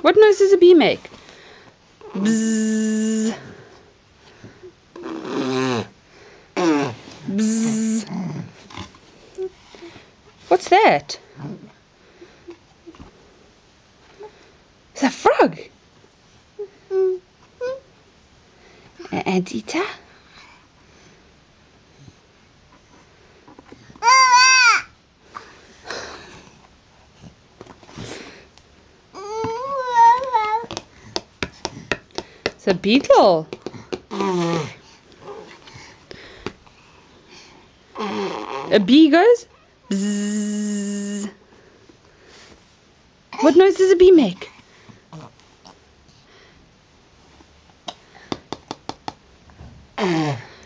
What noise does a bee make? Bzzz. Bzzz. What's that? It's a frog. Anteater? It's a beetle. A bee goes bzzz. What noise does a bee make?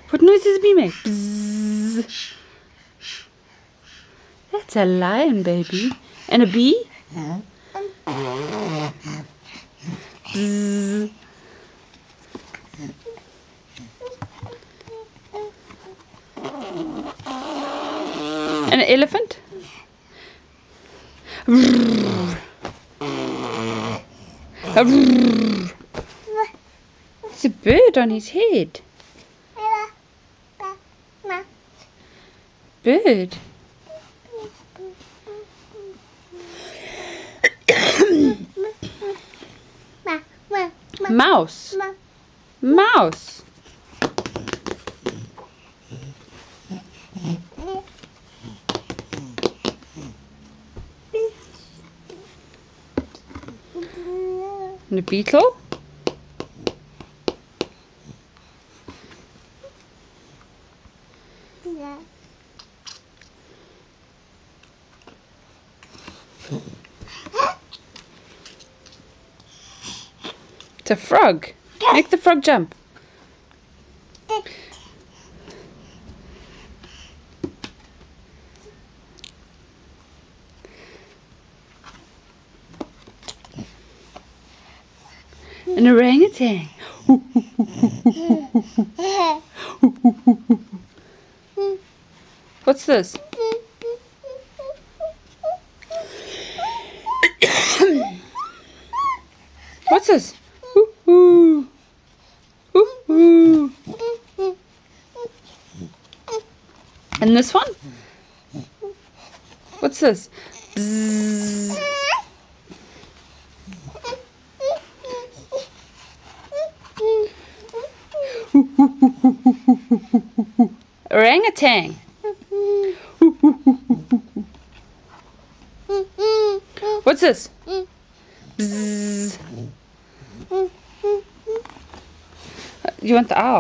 What noise does a bee make? Bzzz. That's a lion, baby. And a bee? Bzzz. An elephant? It's a bird on his head. Bird. Mouse. Mouse. And a beetle. It's a frog. Make the frog jump. An orangutan. What's this? What's this? And this one? What's this? Bzzz. Orangutan. What's this? Bzzz. You want the owl?